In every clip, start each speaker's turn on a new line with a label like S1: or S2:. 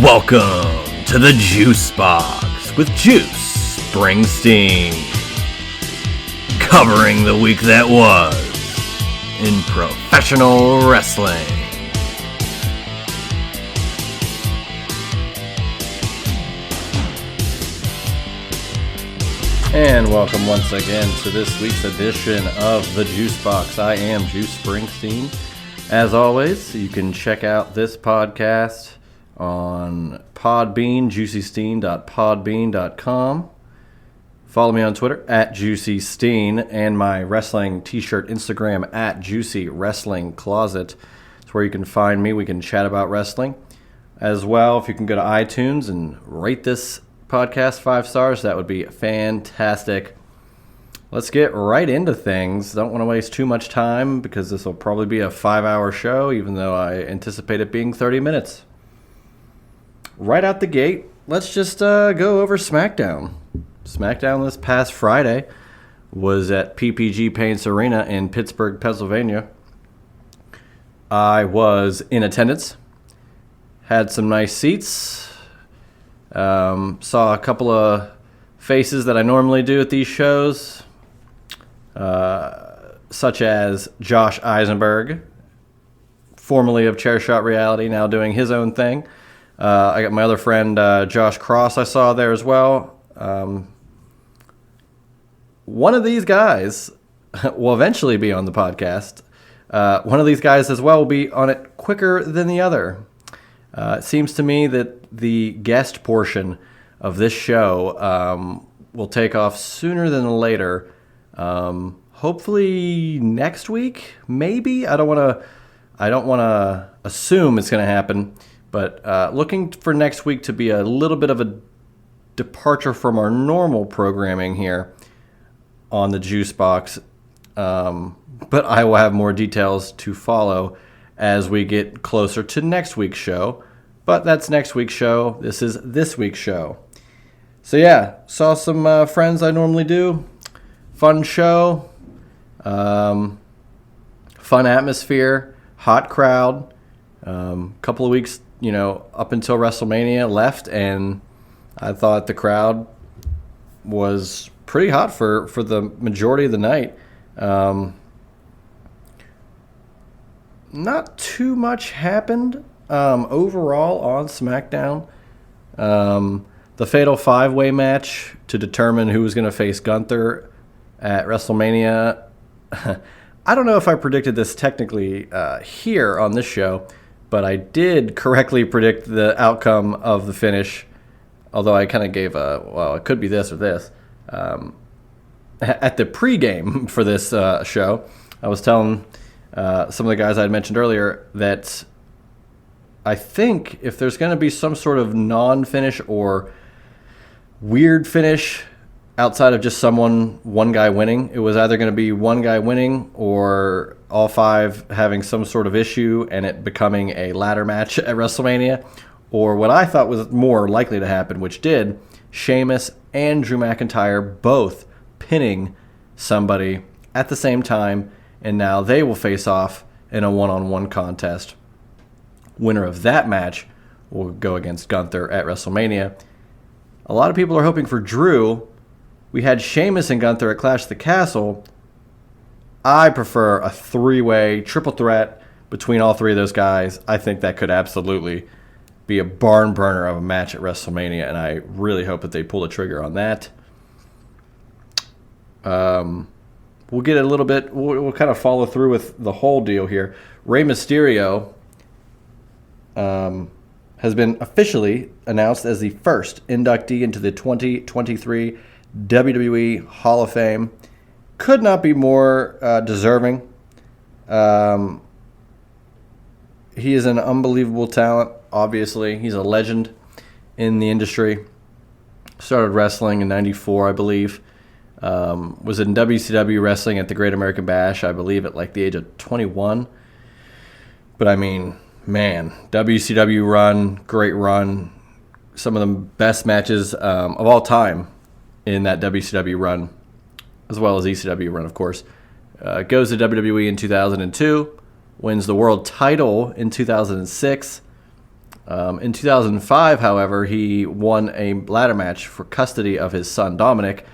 S1: Welcome to the Juice Box with Juice Springsteen, covering the week that was in professional wrestling. And welcome once again to this week's edition of the Juice Box. I am Juice Springsteen. As always, you can check out this podcast on Podbean, juicysteen.podbean.com. Follow me on Twitter at JuicySteen and my wrestling t-shirt Instagram at Juicy Wrestling Closet. It's where you can find me. We can chat about wrestling. As well, if you can go to iTunes and rate this podcast 5 stars, that would be fantastic. Let's get right into things. Don't want to waste too much time because this will probably be a 5-hour show, even though I anticipate it being 30 minutes. Right out the gate, let's just go over SmackDown. SmackDown this past Friday was at PPG Paints Arena in Pittsburgh, Pennsylvania. I was in attendance, had some nice seats, saw a couple of faces that I normally do at these shows, such as Josh Eisenberg, formerly of Chairshot Reality, now doing his own thing. I got my other friend, Josh Cross, I saw there as well. One of these guys will eventually be on the podcast. One of these guys as well will be on it quicker than the other. It seems to me that the guest portion of this show will take off sooner than later. Hopefully next week, maybe. I don't want to assume it's going to happen. But looking for next week to be a little bit of a departure from our normal programming here on the Juice Box. But I will have more details to follow as we get closer to next week's show. But that's next week's show. This is this week's show. So yeah, saw some friends I normally do. Fun show. Fun atmosphere. Hot crowd. Couple of weeks, up until WrestleMania left, and I thought the crowd was pretty hot for the majority of the night. Not too much happened overall on SmackDown. The Fatal 5-Way match to determine who was going to face Gunther at WrestleMania. I don't know if I predicted this technically here on this show, but I did correctly predict the outcome of the finish, although I kind of gave it could be this or this. At the pregame for this show, I was telling some of the guys I had mentioned earlier that I think if there's going to be some sort of non-finish or weird finish outside of just one guy winning, it was either going to be one guy winning or all 5 having some sort of issue and it becoming a ladder match at WrestleMania, or what I thought was more likely to happen, which did, Sheamus and Drew McIntyre both pinning somebody at the same time, and now they will face off in a one-on-one contest. Winner of that match will go against Gunther at WrestleMania. A lot of people are hoping for Drew. We had Sheamus and Gunther at Clash of the Castle. I prefer a 3-way triple threat between all 3 of those guys. I think that could absolutely be a barn burner of a match at WrestleMania, and I really hope that they pull the trigger on that. We'll get a little bit, we'll kind of follow through with the whole deal here. Rey Mysterio has been officially announced as the first inductee into the 2023 WWE Hall of Fame. Could not be more deserving. He is an unbelievable talent, obviously. He's a legend in the industry. Started wrestling in 94, I believe. Was in WCW wrestling at the Great American Bash, I believe, at like the age of 21. But I mean, man, WCW run, great run. Some of the best matches of all time in that WCW run, as well as ECW run, of course. Goes to WWE in 2002, wins the world title in 2006, In 2005, however, he won a ladder match for custody of his son Dominic,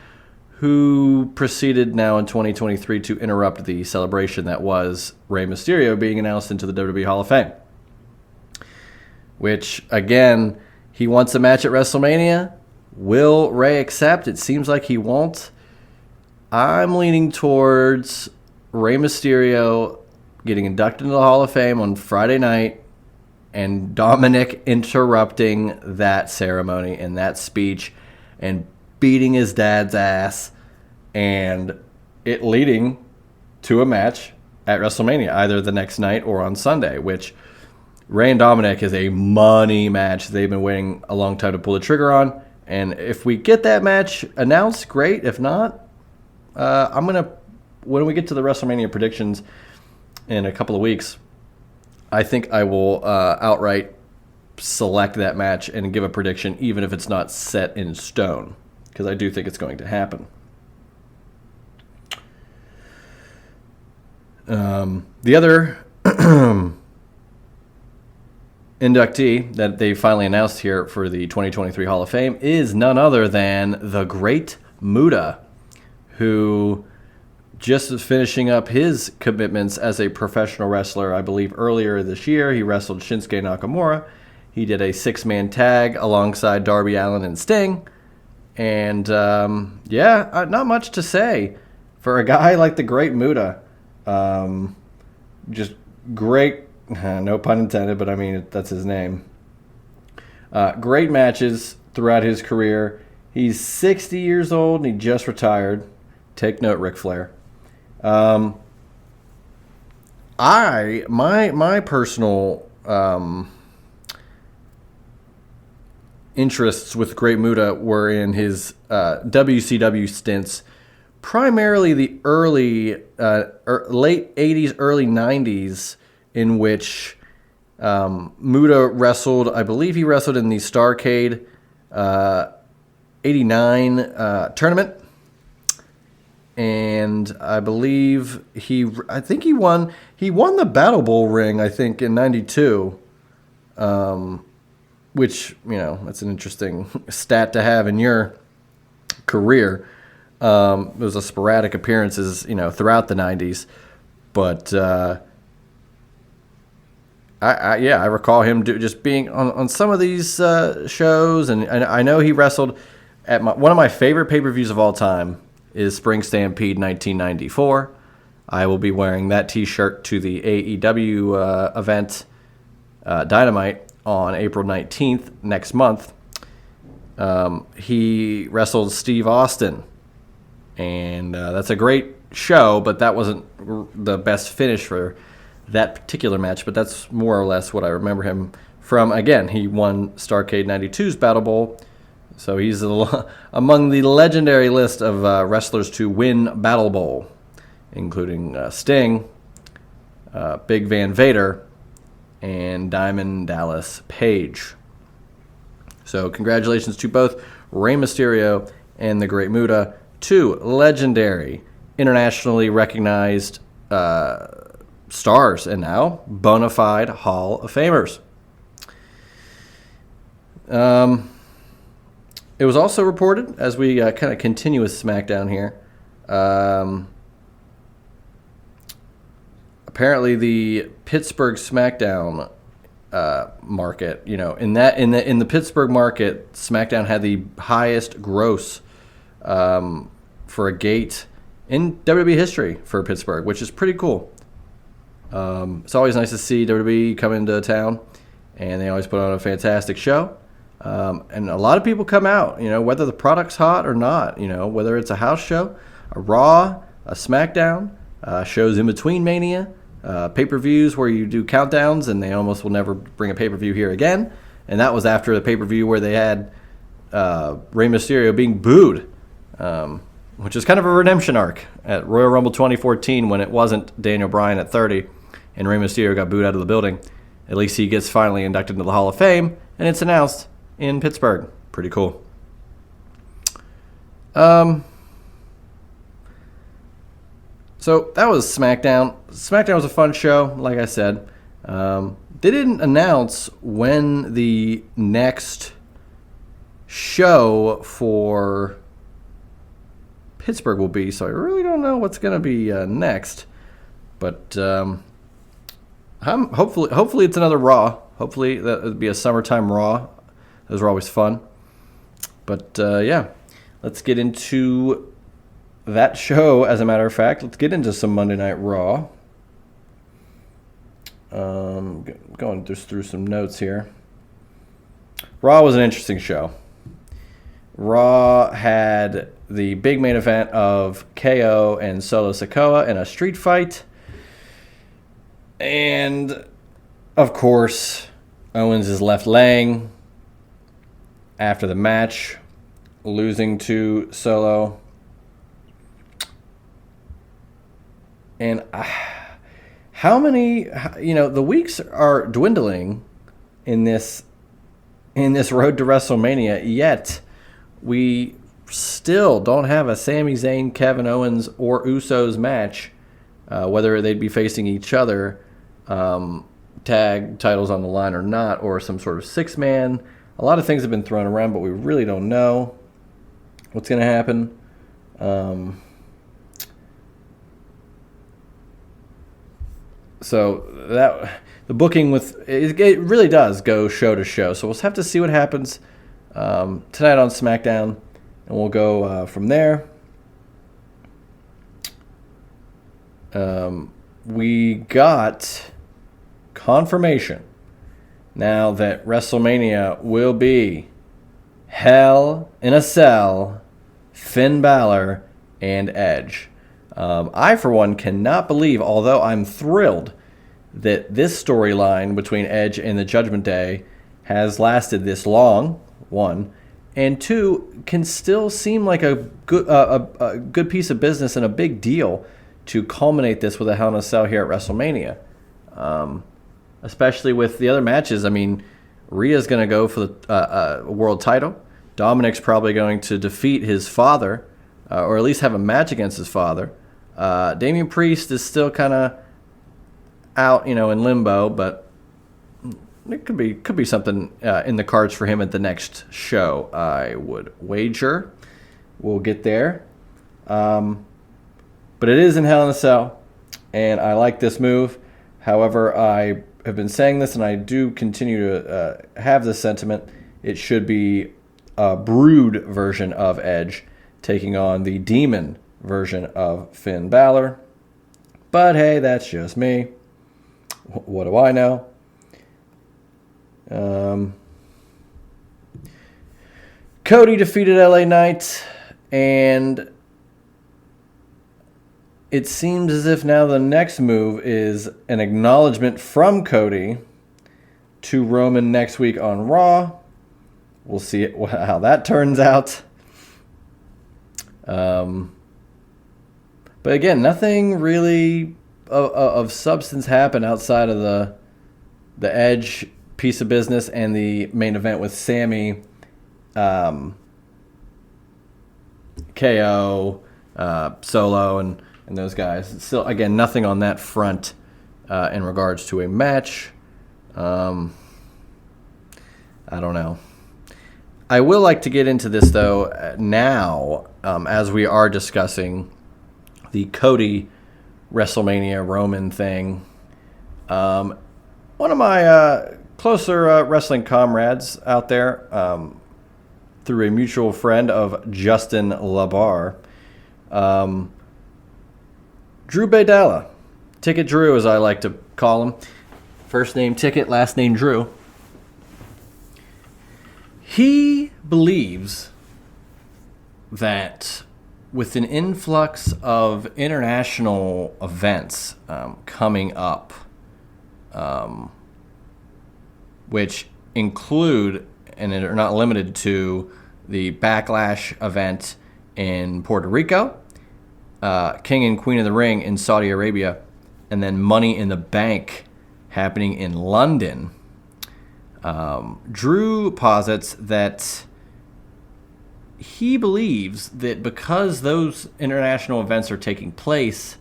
S1: who proceeded now in 2023 to interrupt the celebration that was Rey Mysterio being announced into the WWE Hall of Fame. Which, again, he wants a match at WrestleMania. Will Rey accept? It seems like he won't. I'm leaning towards Rey Mysterio getting inducted into the Hall of Fame on Friday night and Dominic interrupting that ceremony and that speech and beating his dad's ass and it leading to a match at WrestleMania, either the next night or on Sunday, which Rey and Dominic is a money match they've been waiting a long time to pull the trigger on. And if we get that match announced, great. If not, when we get to the WrestleMania predictions in a couple of weeks, I think I will outright select that match and give a prediction, even if it's not set in stone, because I do think it's going to happen. The other inductee that they finally announced here for the 2023 Hall of Fame is none other than the Great Muta, who just is finishing up his commitments as a professional wrestler. I believe earlier this year he wrestled Shinsuke Nakamura. He did a 6-man tag alongside Darby Allin and Sting. And not much to say for a guy like the Great Muta. Just great. No pun intended, but I mean, that's his name. Great matches throughout his career. He's 60 years old and he just retired. Take note, Ric Flair. My personal interests with Great Muta were in his WCW stints, primarily the late 80s, early 90s, in which Muta wrestled. I believe he wrestled in the Starrcade 89 tournament. And I believe he won the Battle Bowl ring, I think, in 92. Which, that's an interesting stat to have in your career. It was a sporadic appearances, throughout the 90s. But I recall him just being on some of these shows, and I know he wrestled at one of my favorite pay-per-views of all time is Spring Stampede 1994. I will be wearing that T-shirt to the AEW event Dynamite on April 19th next month. He wrestled Steve Austin, and that's a great show, but that wasn't the best finish for that particular match, but that's more or less what I remember him from. Again, he won Starrcade 92's Battle Bowl, so he's among the legendary list of wrestlers to win Battle Bowl, including Sting, Big Van Vader, and Diamond Dallas Page. So congratulations to both Rey Mysterio and the Great Muta, two legendary, internationally recognized stars, and now bona fide Hall of Famers. It was also reported, as we kind of continue with SmackDown here, apparently the Pittsburgh SmackDown market, in the Pittsburgh market, SmackDown had the highest gross for a gate in WWE history for Pittsburgh, which is pretty cool. It's always nice to see WWE come into town, and they always put on a fantastic show. And a lot of people come out, whether the product's hot or not, whether it's a house show, a Raw, a SmackDown, shows in between Mania, pay-per-views where you do countdowns, and they almost will never bring a pay-per-view here again. And that was after the pay-per-view where they had Rey Mysterio being booed, which is kind of a redemption arc at Royal Rumble 2014 when it wasn't Daniel Bryan at 30 and Rey Mysterio got booed out of the building. At least he gets finally inducted into the Hall of Fame, and it's announced in Pittsburgh. Pretty cool. So that was SmackDown. SmackDown was a fun show, like I said. They didn't announce when the next show for Pittsburgh will be, so I really don't know what's going to be next. But hopefully it's another Raw. Hopefully that would be a summertime Raw. Those are always fun. But yeah, let's get into that show. As a matter of fact, let's get into some Monday Night Raw. Going just through some notes here. Raw was an interesting show. Raw had the big main event of KO and Solo Sikoa in a street fight. And, of course, Owens is left laying after the match, losing to Solo. And how many, the weeks are dwindling in this road to WrestleMania, yet we still don't have a Sami Zayn, Kevin Owens, or Usos match, whether they'd be facing each other, tag titles on the line or not, or some sort of six-man. A lot of things have been thrown around, but we really don't know what's going to happen. So that the booking it really does go show to show. So we'll have to see what happens tonight on SmackDown, and we'll go from there. We got confirmation now that WrestleMania will be Hell in a Cell, Finn Balor, and Edge. I, for one, cannot believe, although I'm thrilled that this storyline between Edge and the Judgment Day has lasted this long, one, and two, can still seem like a good piece of business and a big deal to culminate this with a Hell in a Cell here at WrestleMania. Especially with the other matches. I mean, Rhea's going to go for the world title. Dominic's probably going to defeat his father, or at least have a match against his father. Damian Priest is still kind of out, in limbo, but it could be something in the cards for him at the next show. I would wager we'll get there. But it is in Hell in a Cell, and I like this move. However, I have been saying this, and I do continue to have this sentiment. It should be a Brood version of Edge taking on the Demon version of Finn Balor. But hey, that's just me. What do I know? Cody defeated LA Knight, and it seems as if now the next move is an acknowledgement from Cody to Roman next week on Raw. We'll see how that turns out. But again, nothing really of substance happened outside of the Edge piece of business and the main event with Sammy, KO, Solo, and those guys. Still, again, nothing on that front in regards to a match. I don't know. I will like to get into this, though, now, as we are discussing the Cody WrestleMania Roman thing. One of my closer wrestling comrades out there, through a mutual friend of Justin LaBar, Drew Baydala, Ticket Drew as I like to call him, first name Ticket, last name Drew. He believes that with an influx of international events coming up, which include and are not limited to the Backlash event in Puerto Rico, King and Queen of the Ring in Saudi Arabia, and then Money in the Bank happening in London. Drew posits that he believes that because those international events are taking place,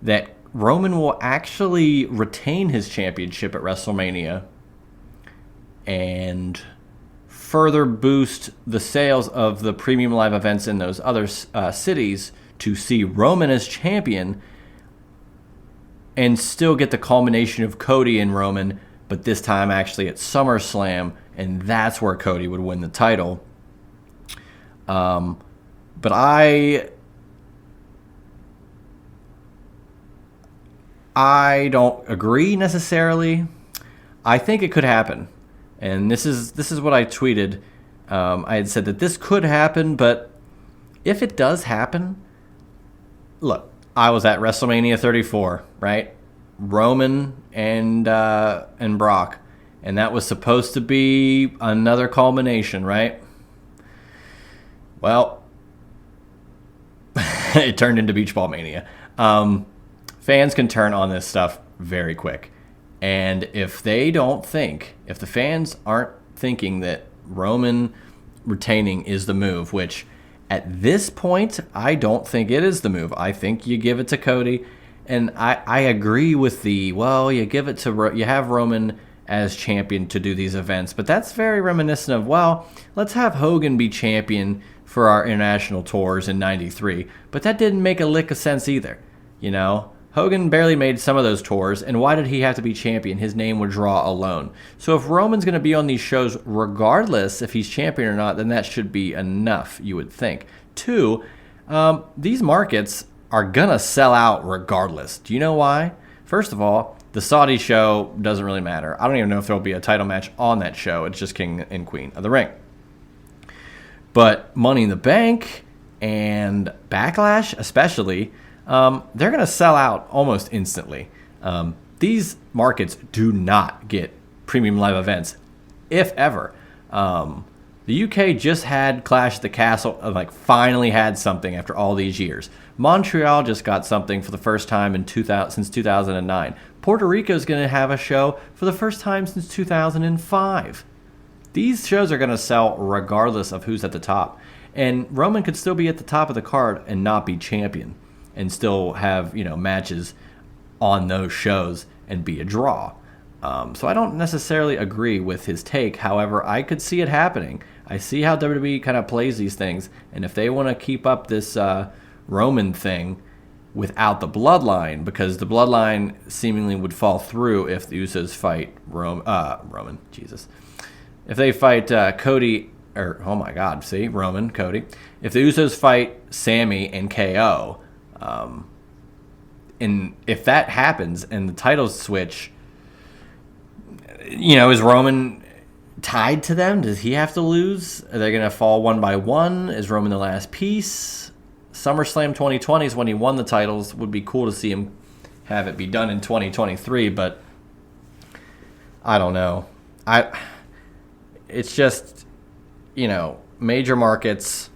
S1: that Roman will actually retain his championship at WrestleMania and further boost the sales of the premium live events in those other cities to see Roman as champion and still get the culmination of Cody and Roman, but this time actually at SummerSlam, and that's where Cody would win the title. But I don't agree necessarily. I think it could happen. And this is what I tweeted. I had said that this could happen, but if it does happen, look, I was at WrestleMania 34, right? Roman and Brock, and that was supposed to be another culmination, right? Well, it turned into Beach Ball Mania. Fans can turn on this stuff very quick. And if the fans aren't thinking that Roman retaining is the move, which at this point, I don't think it is the move. I think you give it to Cody. And I agree with you have Roman as champion to do these events. But that's very reminiscent of, let's have Hogan be champion for our international tours in 93. But that didn't make a lick of sense either, you know? Hogan barely made some of those tours, and why did he have to be champion? His name would draw alone. So if Roman's going to be on these shows regardless if he's champion or not, then that should be enough, you would think. 2, these markets are going to sell out regardless. Do you know why? First of all, the Saudi show doesn't really matter. I don't even know if there'll be a title match on that show. It's just King and Queen of the Ring. But Money in the Bank and Backlash especially, they're going to sell out almost instantly. These markets do not get premium live events, if ever. The UK just had Clash at the Castle, finally had something after all these years. Montreal just got something for the first time since 2009. Puerto Rico is going to have a show for the first time since 2005. These shows are going to sell regardless of who's at the top. And Roman could still be at the top of the card and not be champion, and still have, matches on those shows and be a draw. So I don't necessarily agree with his take. However, I could see it happening. I see how WWE kind of plays these things, and if they want to keep up this Roman thing without the bloodline, because the bloodline seemingly would fall through if the Usos fight Roman, Jesus. If they fight Cody, Roman, Cody. If the Usos fight Sammy and KO, and if that happens and the titles switch, is Roman tied to them? Does he have to lose? Are they going to fall one by one? Is Roman the last piece? SummerSlam 2020 is when he won the titles. Would be cool to see him have it be done in 2023, but I don't know. It's just, major markets,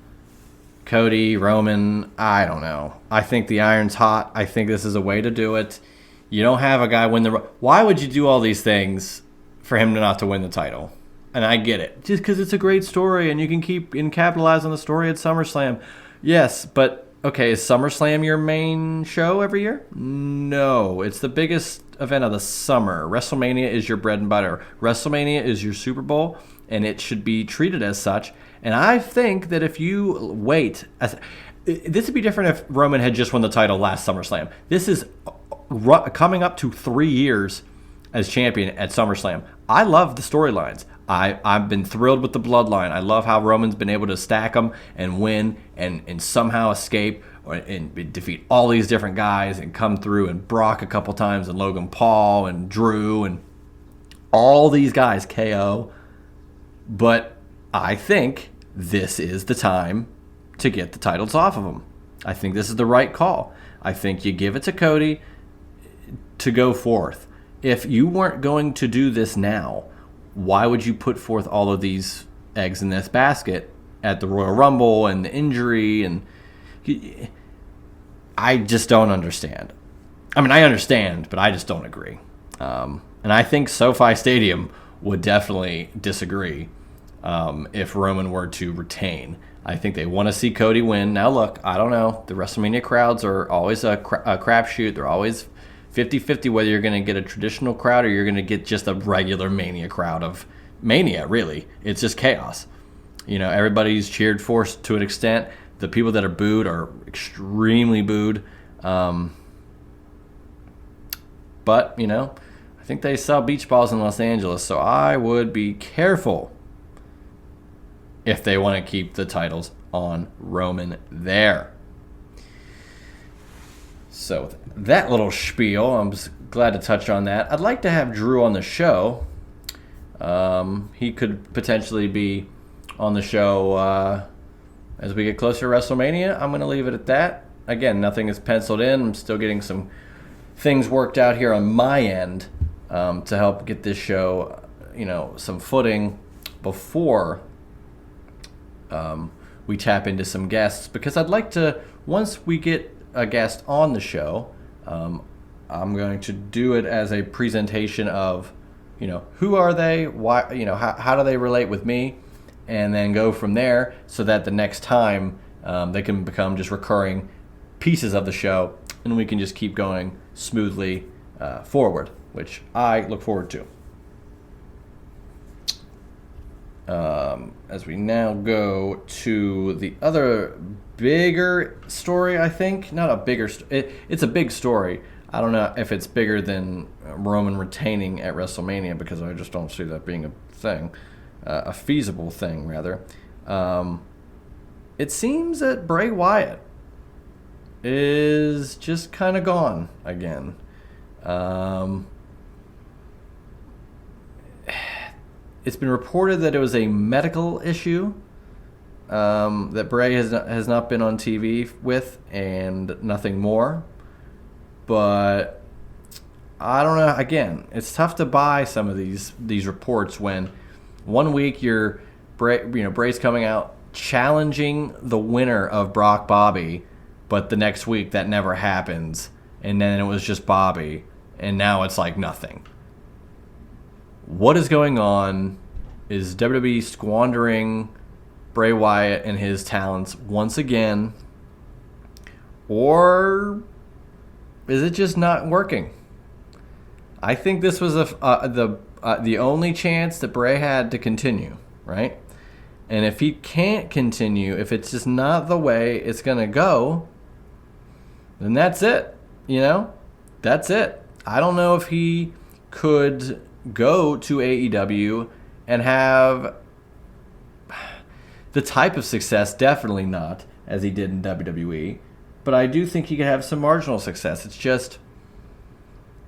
S1: Cody, Roman, I don't know. I think the iron's hot. I think this is a way to do it. You don't have a guy win Why would you do all these things for him not to win the title? And I get it. Just because it's a great story and you can capitalize on the story at SummerSlam. Yes, but okay, is SummerSlam your main show every year? No, it's the biggest event of the summer. WrestleMania is your bread and butter. WrestleMania is your Super Bowl, and it should be treated as such. And I think that if you wait, this would be different if Roman had just won the title last SummerSlam. This is coming up to 3 years as champion at SummerSlam. I love the storylines. I've been thrilled with the bloodline. I love how Roman's been able to stack them and win and somehow escape and defeat all these different guys and come through, and Brock a couple times and Logan Paul and Drew and all these guys KO. But I think this is the time to get the titles off of them. I think this is the right call. I think you give it to Cody to go forth. If you weren't going to do this now, why would you put forth all of these eggs in this basket at the Royal Rumble and the injury? And I just don't understand. I mean, I understand, but I just don't agree. And I think SoFi Stadium would definitely disagree if Roman were to retain. I think they want to see Cody win. Now, look, I don't know. The WrestleMania crowds are always a crapshoot. They're always 50-50 whether you're going to get a traditional crowd or you're going to get just a regular Mania crowd of Mania, really. It's just chaos. Everybody's cheered for to an extent. The people that are booed are extremely booed. But, I think they sell beach balls in Los Angeles, so I would be careful if they want to keep the titles on Roman there. So with that little spiel, I'm just glad to touch on that. I'd like to have Drew on the show. He could potentially be on the show as we get closer to WrestleMania. I'm going to leave it at that. Again, nothing is penciled in. I'm still getting some things worked out here on my end to help get this show, some footing before we tap into some guests. Because I'd like to, once we get a guest on the show, I'm going to do it as a presentation of, who are they? Why? How do they relate with me? And then go from there so that the next time they can become just recurring pieces of the show, and we can just keep going smoothly forward, which I look forward to. As we now go to the other bigger story, I think. Not a bigger it's a big story. I don't know if it's bigger than Roman retaining at WrestleMania, because I just don't see that being a thing. A feasible thing, rather. It seems that Bray Wyatt is just kind of gone again. It's been reported that it was a medical issue that Bray has not been on TV with, and nothing more. But I don't know. Again, it's tough to buy some of these reports when one week Bray's coming out challenging the winner of Brock Bobby, but the next week that never happens, and then it was just Bobby, and now it's like nothing. What is going on? Is WWE squandering Bray Wyatt and his talents once again, or is it just not working? I think this was the only chance that Bray had to continue, right? And if he can't continue, if it's just not the way it's going to go, then that's it, That's it. I don't know if he could go to AEW and have the type of success, definitely not, as he did in WWE, but I do think he could have some marginal success. It's just,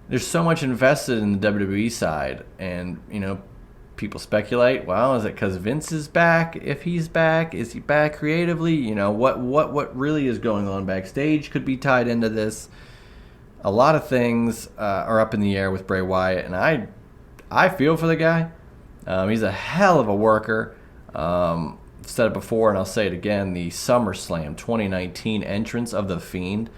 S1: there's so much invested in the WWE side, and, people speculate, well, is it because Vince is back? If he's back, is he back creatively? What really is going on backstage could be tied into this. A lot of things are up in the air with Bray Wyatt, and I feel for the guy. He's a hell of a worker. Said it before, and I'll say it again, the SummerSlam 2019 entrance of The Fiend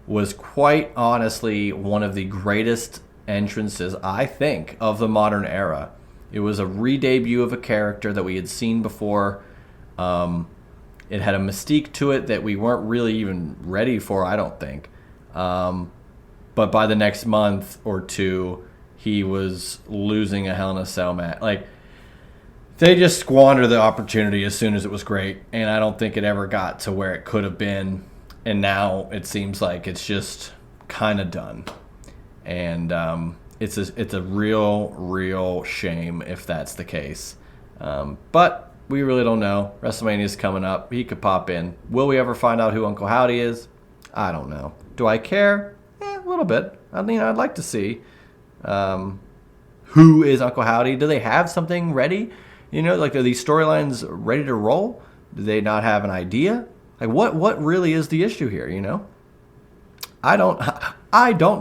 S1: was quite honestly one of the greatest entrances, I think, of the modern era. It was a re-debut of a character that we had seen before. It had a mystique to it that we weren't really even ready for, I don't think. But by the next month or two, he was losing a Hell in a Cell match. Like, they just squandered the opportunity as soon as it was great, and I don't think it ever got to where it could have been. And now it seems like it's just kind of done. And it's a real shame if that's the case. But we really don't know. WrestleMania is coming up. He could pop in. Will we ever find out who Uncle Howdy is? I don't know. Do I care? A little bit. I'd like to see who is Uncle Howdy. Do they have something ready? Are these storylines ready to roll? Do they not have an idea? Like, what really is the issue here, I don't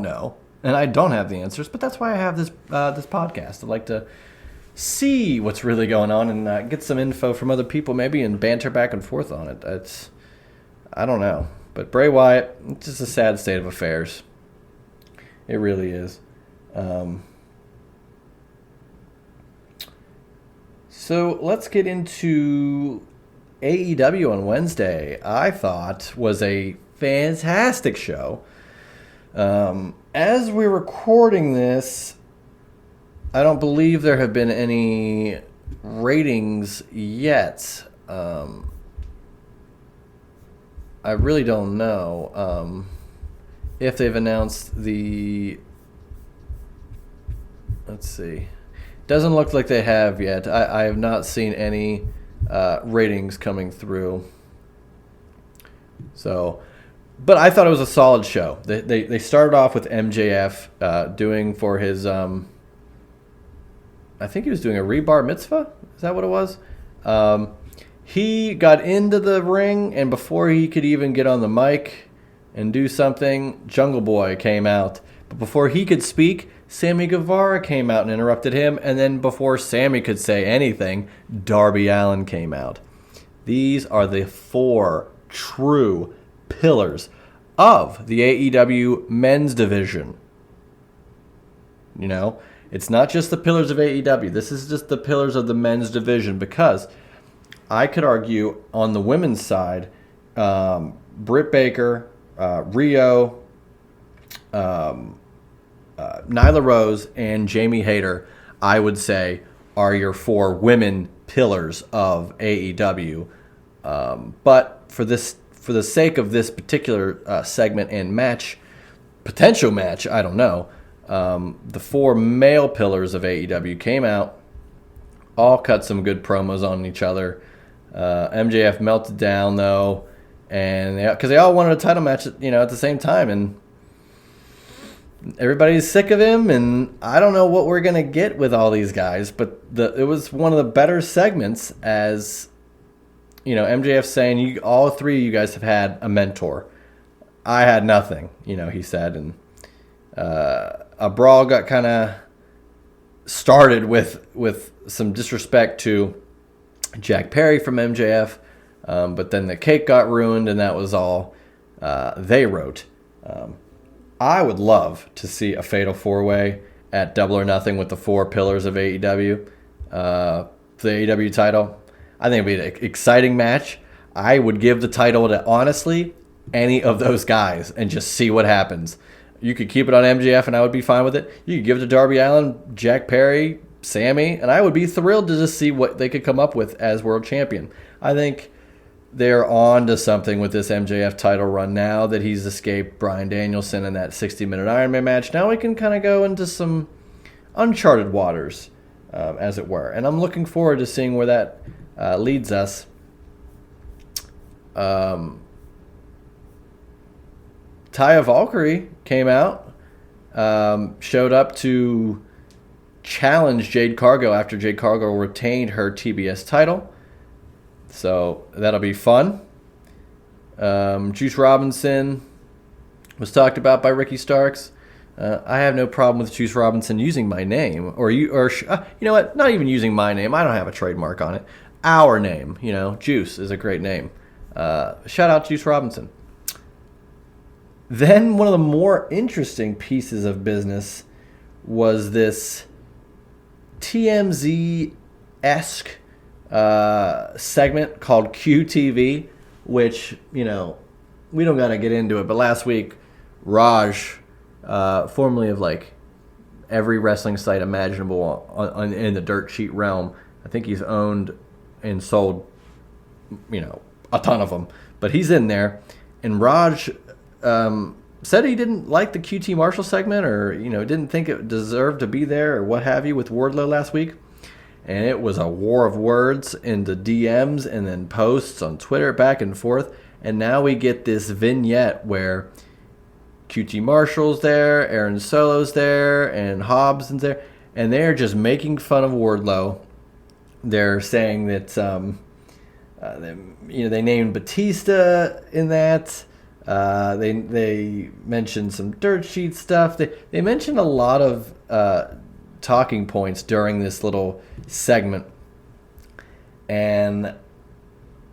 S1: know, and I don't have the answers, but that's why I have this podcast. I'd like to see what's really going on and get some info from other people maybe and banter back and forth on it. I don't know. But Bray Wyatt, it's just a sad state of affairs. It really is. So let's get into AEW on Wednesday. I thought was a fantastic show. as we're recording this, I don't believe there have been any ratings yet. I really don't know if they've announced the... Let's see. Doesn't look like they have yet. I have not seen any ratings coming through. So, but I thought it was a solid show. They started off with MJF doing for his... I think he was doing a rebar mitzvah. Is that what it was? He got into the ring, and before he could even get on the mic and do something, Jungle Boy came out. But before he could speak, Sammy Guevara came out and interrupted him. And then before Sammy could say anything, Darby Allin came out. These are the 4 true pillars of the AEW men's division. You know, it's not just the pillars of AEW. This is just the pillars of the men's division, because I could argue on the women's side, Britt Baker, Rio, Nyla Rose, and Jamie Hayter, I would say, are your 4 women pillars of AEW. But for the sake of this particular segment and potential match, I don't know, the 4 male pillars of AEW came out, all cut some good promos on each other. MJF melted down, though, and because they all wanted a title match, at the same time, and everybody's sick of him, and I don't know what we're going to get with all these guys, but it was one of the better segments, as, MJF saying, all 3 of you guys have had a mentor. I had nothing, he said, and a brawl got kind of started with some disrespect to Jack Perry from MJF, but then the cake got ruined, and that was all they wrote. I would love to see a fatal 4-way at Double or Nothing with the 4 pillars of AEW, the AEW title. I think it'd be an exciting match. I would give the title to, honestly, any of those guys and just see what happens. You could keep it on MJF, and I would be fine with it. You could give it to Darby Allin, Jack Perry, Sammy, and I would be thrilled to just see what they could come up with as world champion. I think they're on to something with this MJF title run now that he's escaped Bryan Danielson in that 60-minute Iron Man match. Now we can kind of go into some uncharted waters, as it were. And I'm looking forward to seeing where that leads us. Taya Valkyrie came out, showed up to challenge Jade Cargill after Jade Cargill retained her TBS title. So that'll be fun. Juice Robinson was talked about by Ricky Starks. I have no problem with Juice Robinson using my name, you know what? Not even using my name. I don't have a trademark on it. Our name, Juice is a great name. Shout out Juice Robinson. Then one of the more interesting pieces of business was this TMZ-esque segment called QTV, which, we don't got to get into it, but last week, Raj, formerly of every wrestling site imaginable in the dirt sheet realm, I think he's owned and sold, a ton of them, but he's in there, and Raj said he didn't like the QT Marshall segment, or didn't think it deserved to be there, or what have you, with Wardlow last week. And it was a war of words into DMs and then posts on Twitter back and forth. And now we get this vignette where QT Marshall's there, Aaron Solo's there, and Hobbs is there, and they're just making fun of Wardlow. They're saying that they named Batista in that. They mentioned some dirt sheet stuff. They mentioned a lot of talking points during this little segment, and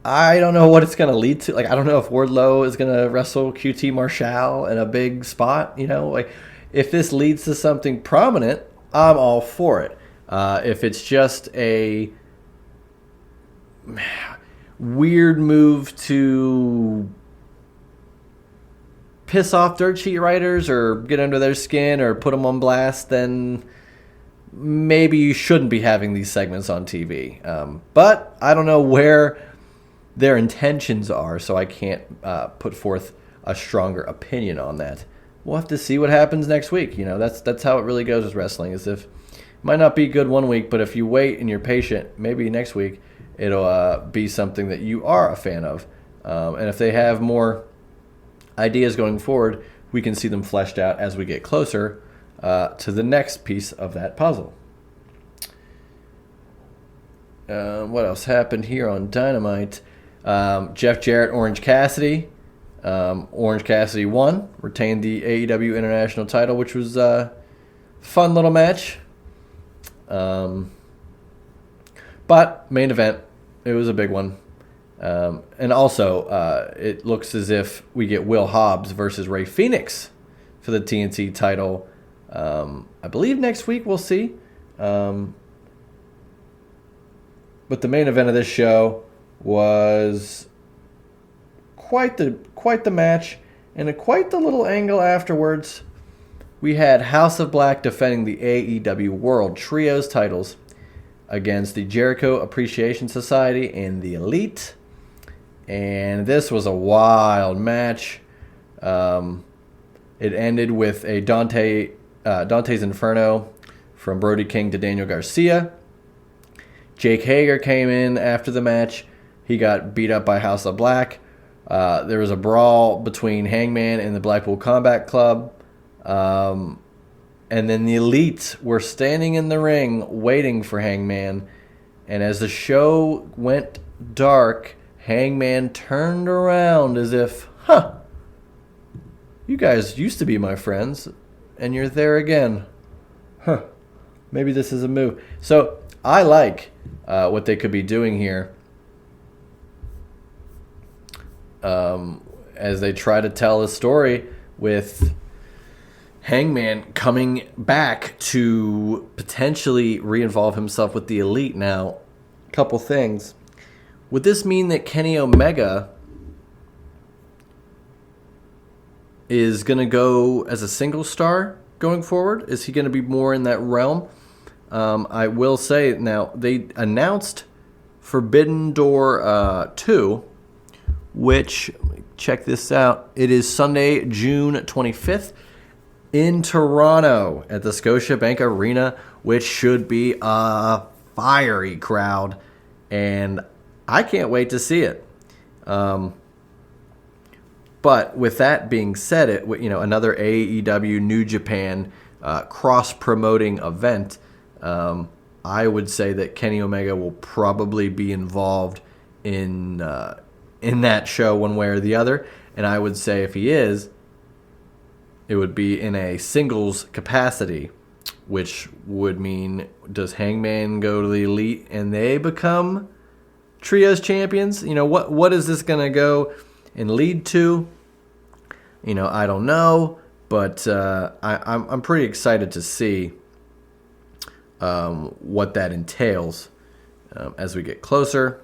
S1: I don't know what it's going to lead to. I don't know if Wardlow is going to wrestle QT Marshall in a big spot. If this leads to something prominent, I'm all for it. If it's just a weird move to piss off dirt sheet writers or get under their skin or put them on blast, then maybe you shouldn't be having these segments on TV. But I don't know where their intentions are, so I can't put forth a stronger opinion on that. We'll have to see what happens next week. That's how it really goes with wrestling. Is if it might not be good one week, but if you wait and you're patient, maybe next week it'll be something that you are a fan of. And if they have more ideas going forward, we can see them fleshed out as we get closer to the next piece of that puzzle. What else happened here on Dynamite? Jeff Jarrett, Orange Cassidy. Orange Cassidy won, retained the AEW International title, which was a fun little match. But main event, it was a big one. And also, it looks as if we get Will Hobbs versus Rey Fenix for the TNT title. I believe next week, we'll see. But the main event of this show was quite the match and quite the little angle afterwards. We had House of Black defending the AEW World Trios titles against the Jericho Appreciation Society and the Elite. And this was a wild match. It ended with a Dante's Inferno from Brody King to Daniel Garcia. Jake Hager came in after the match. He got beat up by House of Black. There was a brawl between Hangman and the Blackpool Combat Club. And then the Elite were standing in the ring waiting for Hangman. And as the show went dark, Hangman turned around as if, you guys used to be my friends, and you're there again. Maybe this is a move. So I like what they could be doing here. As they try to tell a story with Hangman coming back to potentially re-involve himself with the Elite. Now, a couple things. Would this mean that Kenny Omega is going to go as a single star going forward? Is he going to be more in that realm? I will say now, they announced Forbidden Door 2, which, check this out, it is Sunday, June 25th in Toronto at the Scotiabank Arena, which should be a fiery crowd, and I can't wait to see it. But with that being said, another AEW New Japan cross-promoting event, I would say that Kenny Omega will probably be involved in that show one way or the other. And I would say if he is, it would be in a singles capacity, which would mean, does Hangman go to the Elite and they become Trios champions? What is this going to go and lead to? I don't know, but I'm pretty excited to see what that entails as we get closer.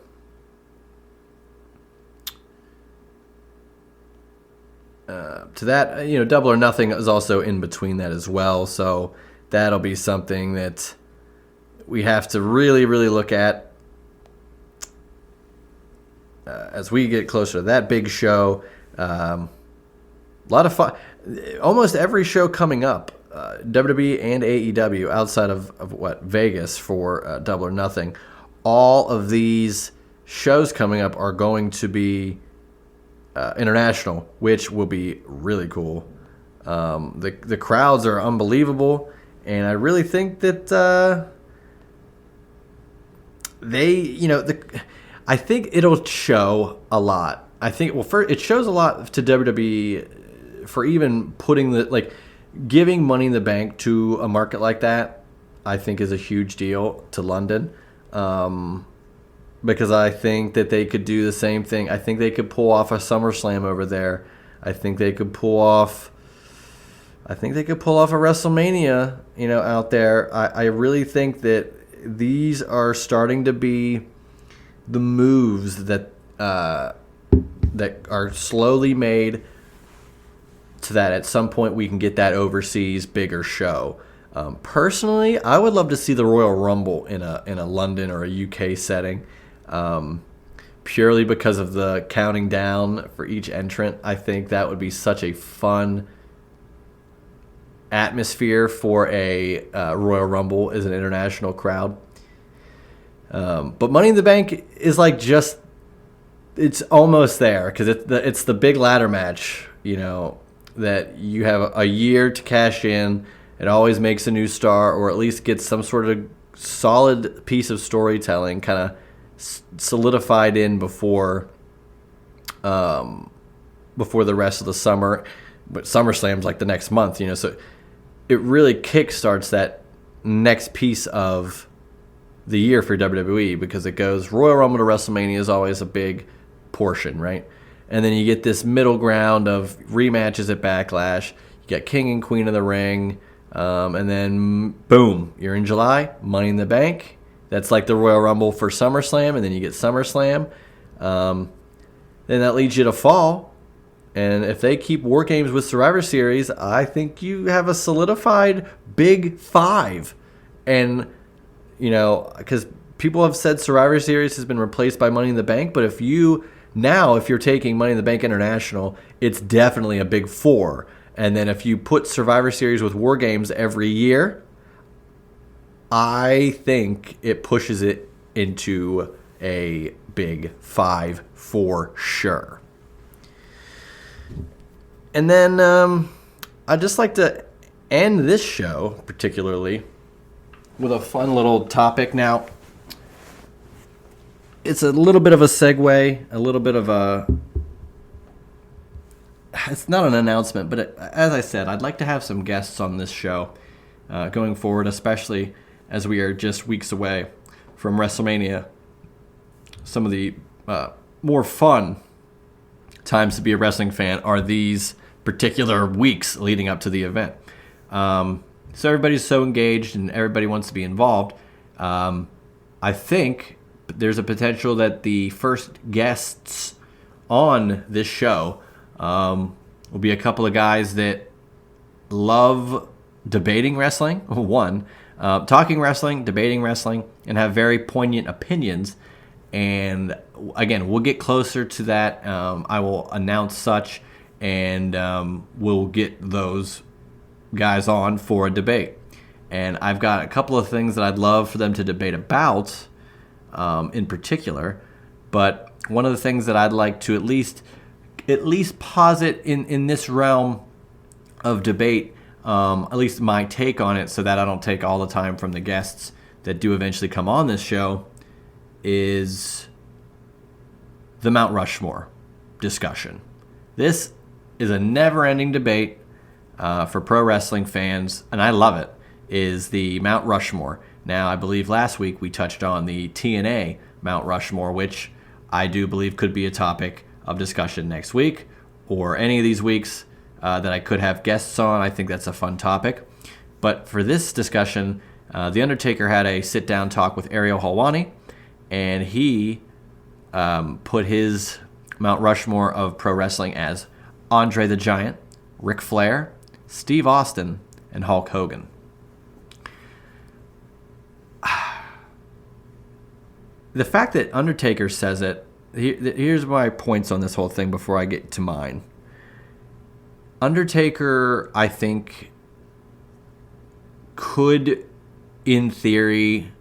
S1: To that, Double or Nothing is also in between that as well, so that'll be something that we have to really, really look at as we get closer to that big show. A lot of fun. Almost every show coming up, WWE and AEW, outside of Vegas for Double or Nothing, all of these shows coming up are going to be international, which will be really cool. The crowds are unbelievable, and I really think that I think it'll show a lot. I think it shows a lot to WWE for even putting giving Money in the Bank to a market like that. I think is a huge deal to London. Because I think that they could do the same thing. I think they could pull off a SummerSlam over there. I think they could pull off a WrestleMania, out there. I really think that these are starting to be the moves that are slowly made so that at some point we can get that overseas bigger show. Personally, I would love to see the Royal Rumble in a London or a UK setting, purely because of the counting down for each entrant. I think that would be such a fun atmosphere for a Royal Rumble as an international crowd. But Money in the Bank is like just, it's almost there because it's the big ladder match, that you have a year to cash in. It always makes a new star, or at least gets some sort of solid piece of storytelling kind of solidified in before the rest of the summer. But SummerSlam's like the next month, so it really kickstarts that next piece of the year for WWE, because it goes Royal Rumble to WrestleMania is always a big portion, right? And then you get this middle ground of rematches at Backlash. You get King and Queen of the Ring. And then, boom, you're in July, Money in the Bank. That's like the Royal Rumble for SummerSlam, and then you get SummerSlam. Then that leads you to fall. And if they keep War Games with Survivor Series, I think you have a solidified Big Five. And, because people have said Survivor Series has been replaced by Money in the Bank, but if you're taking Money in the Bank International, it's definitely a Big Four. And then if you put Survivor Series with War Games every year, I think it pushes it into a Big Five for sure. And then I'd just like to end this show particularly with a fun little topic. Now, it's a little bit of a segue, a little bit of a... It's not an announcement, but as I said, I'd like to have some guests on this show going forward, especially as we are just weeks away from WrestleMania. Some of the more fun times to be a wrestling fan are these particular weeks leading up to the event. So everybody's so engaged and everybody wants to be involved. I think there's a potential that the first guests on this show will be a couple of guys that love debating wrestling, talking wrestling, debating wrestling, and have very poignant opinions. And again, we'll get closer to that. I will announce such, and we'll get those guys on for a debate. And I've got a couple of things that I'd love for them to debate about in particular. But one of the things that I'd like to at least posit in this realm of debate, at least my take on it, so that I don't take all the time from the guests that do eventually come on this show, is the Mount Rushmore discussion. This is a never-ending debate for pro wrestling fans, and I love it, is the Mount Rushmore. Now, I believe last week we touched on the TNA Mount Rushmore, which I do believe could be a topic of discussion next week, or any of these weeks that I could have guests on. I think that's a fun topic. But for this discussion, The Undertaker had a sit-down talk with Ariel Helwani, and he put his Mount Rushmore of pro wrestling as Andre the Giant, Ric Flair, Steve Austin, and Hulk Hogan. The fact that Undertaker says it, here's my points on this whole thing before I get to mine. Undertaker, I think, could, in theory,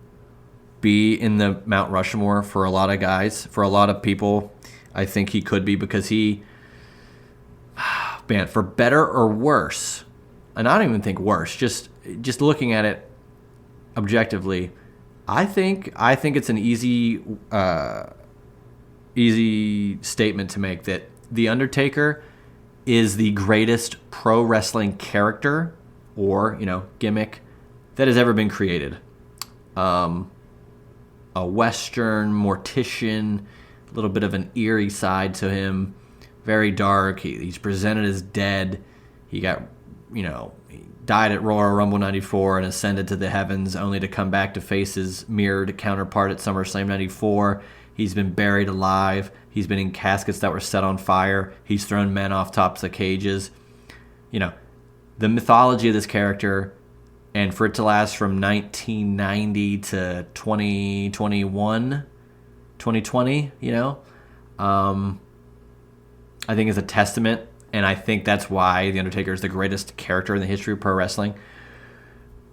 S1: be in the Mount Rushmore for a lot of guys, for a lot of people. I think he could be, because he, man, for better or worse, and I don't even think worse, just looking at it objectively, I think it's an easy statement to make that The Undertaker is the greatest pro wrestling character or, gimmick that has ever been created. A Western mortician, a little bit of an eerie side to him, very dark. He's presented as dead. He got, he died at Royal Rumble 94 and ascended to the heavens only to come back to face his mirrored counterpart at SummerSlam 94. He's been buried alive. He's been in caskets that were set on fire. He's thrown men off tops of cages. the mythology of this character, and for it to last from 1990 to 2021, 2020, I think is a testament, and I think that's why The Undertaker is the greatest character in the history of pro wrestling.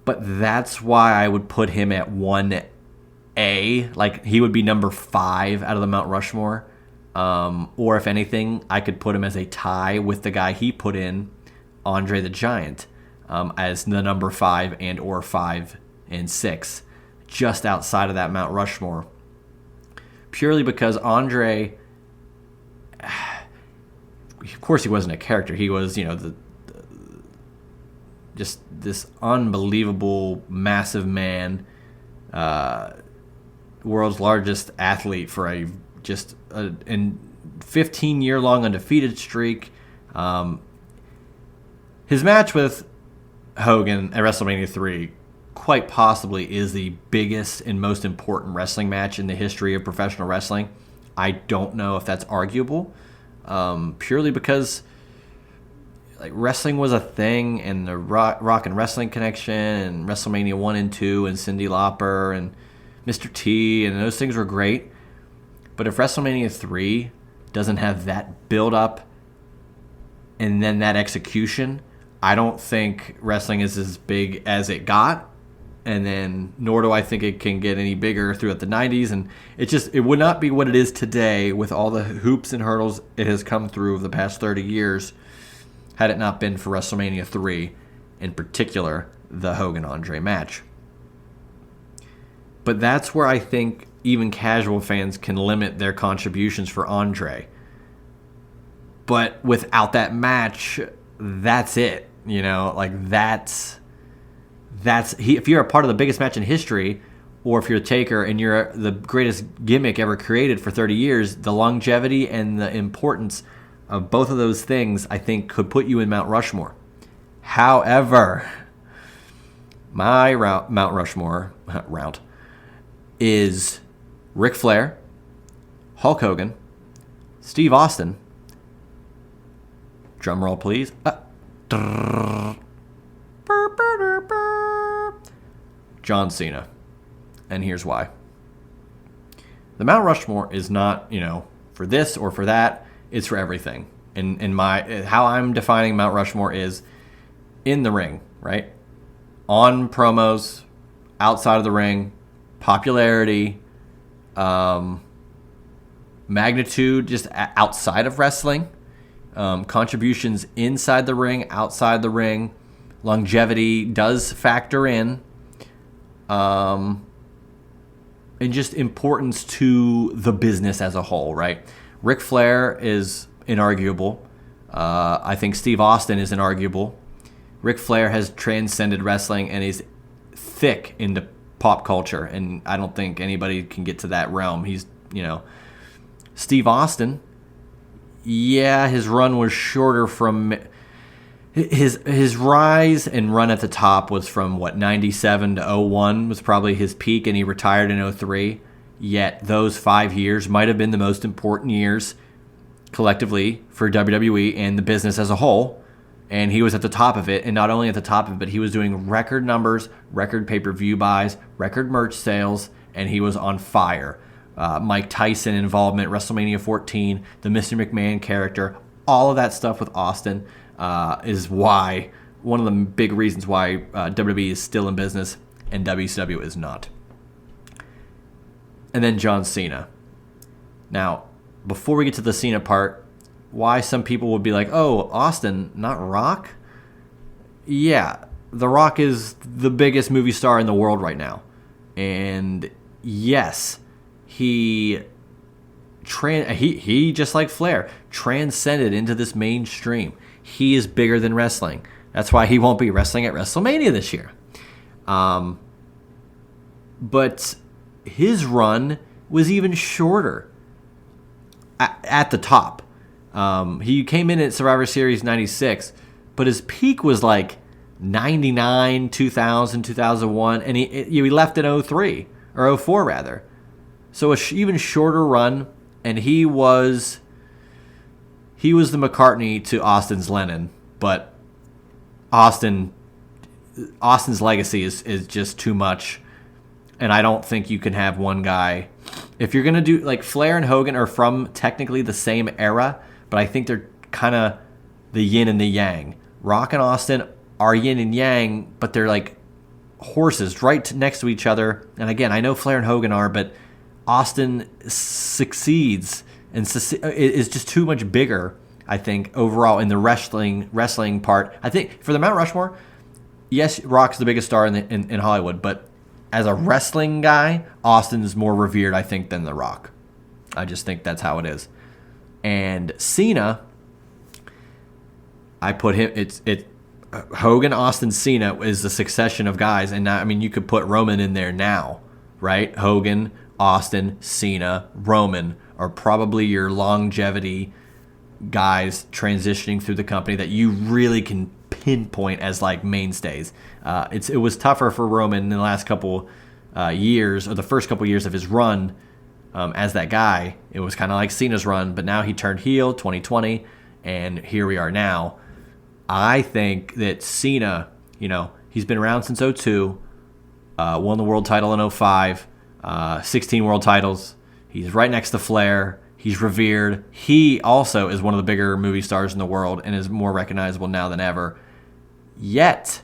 S1: But that's why I would put him at 1A. Like, he would be number 5 out of the Mount Rushmore. Or if anything, I could put him as a tie with the guy he put in, Andre the Giant, as the number 5 and or 5 and 6, just outside of that Mount Rushmore. Purely because Andre, of course, he wasn't a character. He was, just this unbelievable, massive man, world's largest athlete for a 15-year-long undefeated streak. His match with Hogan at WrestleMania 3 quite possibly is the biggest and most important wrestling match in the history of professional wrestling. I don't know if that's arguable. Purely because wrestling was a thing, and the rock and wrestling connection, and WrestleMania 1 and 2, and Cyndi Lauper, and Mr. T, and those things were great. But if WrestleMania 3 doesn't have that build-up and then that execution, I don't think wrestling is as big as it got. And then, nor do I think it can get any bigger throughout the 90s. And it would not be what it is today with all the hoops and hurdles it has come through over the past 30 years had it not been for WrestleMania 3, in particular, the Hogan-Andre match. But that's where I think even casual fans can limit their contributions for Andre. But without that match, that's it. If you're a part of the biggest match in history, or if you're a Taker and you're the greatest gimmick ever created for 30 years, the longevity and the importance of both of those things, I think, could put you in Mount Rushmore. However, my Mount Rushmore route is Ric Flair, Hulk Hogan, Steve Austin, drum roll please, John Cena. And here's why. The Mount Rushmore is not, for this or for that. It's for everything. In how I'm defining Mount Rushmore is in the ring, right? On promos, outside of the ring, popularity, magnitude just outside of wrestling, contributions inside the ring, outside the ring, longevity does factor in, and just importance to the business as a whole, right? Ric Flair is inarguable. I think Steve Austin is inarguable. Ric Flair has transcended wrestling and is thick into pop culture, and I don't think anybody can get to that realm. He's, Steve Austin, yeah, his run was shorter from his rise and run at the top was from 97 to 01 was probably his peak, and he retired in 03. Yet those 5 years might have been the most important years collectively for WWE and the business as a whole. And he was at the top of it, and not only at the top of it, but he was doing record numbers, record pay-per-view buys, record merch sales, and he was on fire. Mike Tyson involvement, WrestleMania 14, the Mr. McMahon character, all of that stuff with Austin is why, one of the big reasons why WWE is still in business and WCW is not. And then John Cena. Now, before we get to the Cena part, why some people would be like, oh, Austin, not Rock? Yeah, The Rock is the biggest movie star in the world right now. And yes, he just like Flair, transcended into this mainstream. He is bigger than wrestling. That's why he won't be wrestling at WrestleMania this year. But his run was even shorter at the top. He came in at Survivor Series 96, but his peak was like 99, 2000, 2001, and he left in 03, or 04 rather. So even shorter run, and he was the McCartney to Austin's Lennon, but Austin's legacy is just too much. And I don't think you can have one guy. If you're going to do, like, Flair and Hogan are from technically the same era, but I think they're kind of the yin and the yang. Rock and Austin are yin and yang, but they're like horses right next to each other. And again, I know Flair and Hogan are, but Austin succeeds and is just too much bigger, I think, overall in the wrestling part. I think for the Mount Rushmore, yes, Rock's the biggest star in Hollywood, but as a wrestling guy, Austin's more revered, I think, than The Rock. I just think that's how it is. And Cena, I put him. Hogan, Austin, Cena is the succession of guys, and now, I mean, you could put Roman in there now, right? Hogan, Austin, Cena, Roman are probably your longevity guys transitioning through the company that you really can pinpoint as like mainstays. It was tougher for Roman in the last couple years, or the first couple years of his run as that guy. It was kind of like Cena's run, but now he turned heel 2020, and here we are now. I think that Cena, he's been around since 2002, won the world title in 2005, 16 world titles. He's right next to Flair. He's revered. He also is one of the bigger movie stars in the world and is more recognizable now than ever. Yet,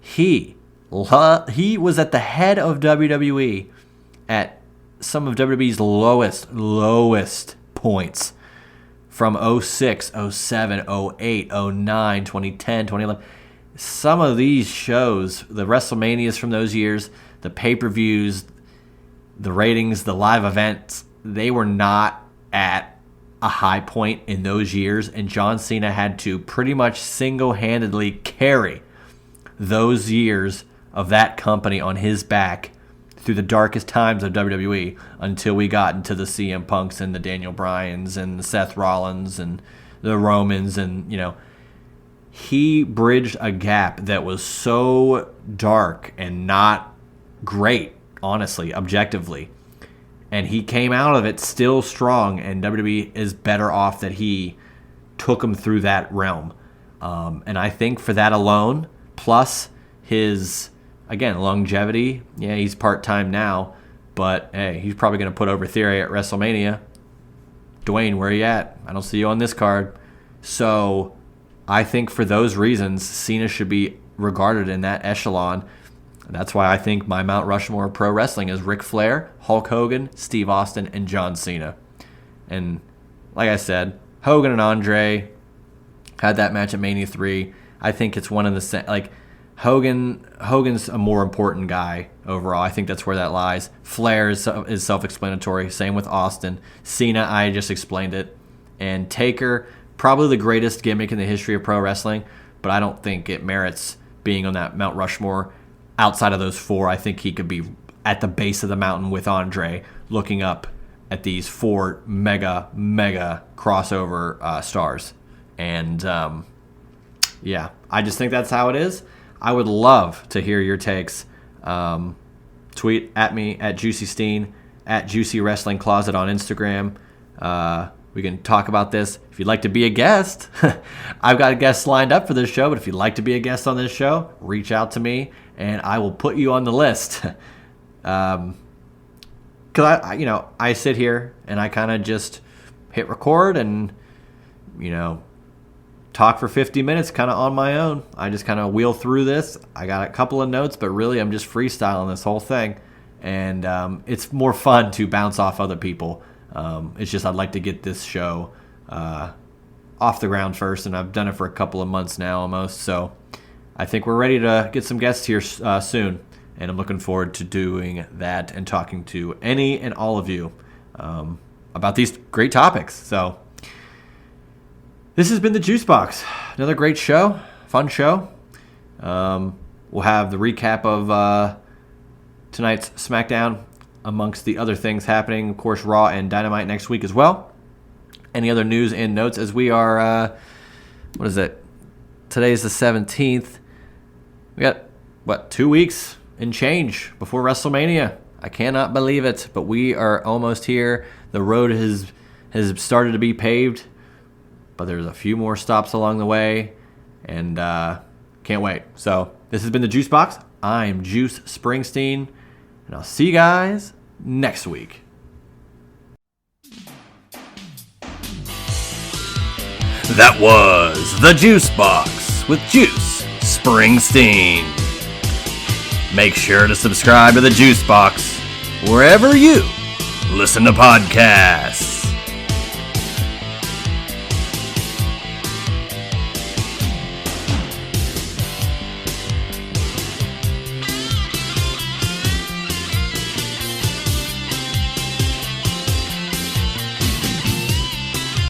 S1: he was at the head of WWE at some of WWE's lowest points from 06, 07, 08, 09, 2010, 2011. Some of these shows, the WrestleManias from those years, the pay-per-views, the ratings, the live events, they were not at a high point in those years, and John Cena had to pretty much single-handedly carry those years of that company on his back through the darkest times of WWE until we got into the CM Punks and the Daniel Bryans and the Seth Rollins and the Romans, and he bridged a gap that was so dark and not great, honestly, objectively. And he came out of it still strong, and WWE is better off that he took him through that realm. And I think for that alone, plus his, again, longevity, yeah, he's part-time now, but hey, he's probably going to put over Theory at WrestleMania. Dwayne, where you at? I don't see you on this card. So I think for those reasons, Cena should be regarded in that echelon. That's why I think my Mount Rushmore of pro wrestling is Ric Flair, Hulk Hogan, Steve Austin, and John Cena. And like I said, Hogan and Andre had that match at Mania 3. I think it's one of the same. Like Hogan's a more important guy overall. I think that's where that lies. Flair is self-explanatory. Same with Austin. Cena, I just explained it. And Taker, probably the greatest gimmick in the history of pro wrestling, but I don't think it merits being on that Mount Rushmore. Outside of those four, I think he could be at the base of the mountain with Andre, looking up at these four mega crossover stars. And yeah, I just think that's how it is. I would love to hear your takes. Tweet at me at Juicy Steen, at Juicy Wrestling Closet on Instagram. We can talk about this. If you'd like to be a guest, I've got guests lined up for this show, but if you'd like to be a guest on this show, reach out to me and I will put you on the list. Because I sit here and I kind of just hit record and, talk for 50 minutes kind of on my own. I just kind of wheel through this. I got a couple of notes, but really I'm just freestyling this whole thing. And it's more fun to bounce off other people. It's just I'd like to get this show off the ground first, and I've done it for a couple of months now almost. So I think we're ready to get some guests here soon, and I'm looking forward to doing that and talking to any and all of you about these great topics. So this has been the Juice Box. Another great show, fun show. We'll have the recap of tonight's SmackDown amongst the other things happening. Of course, Raw and Dynamite next week as well. Any other news and notes as we are, what is it? Today's the 17th. We got, 2 weeks and change before WrestleMania. I cannot believe it, but we are almost here. The road has started to be paved, but there's a few more stops along the way. and can't wait. So this has been the Juice Box. I'm Juice Springsteen, and I'll see you guys next week. That was the Juice Box with Juice Springsteen. Make sure to subscribe to the Juice Box wherever you listen to podcasts.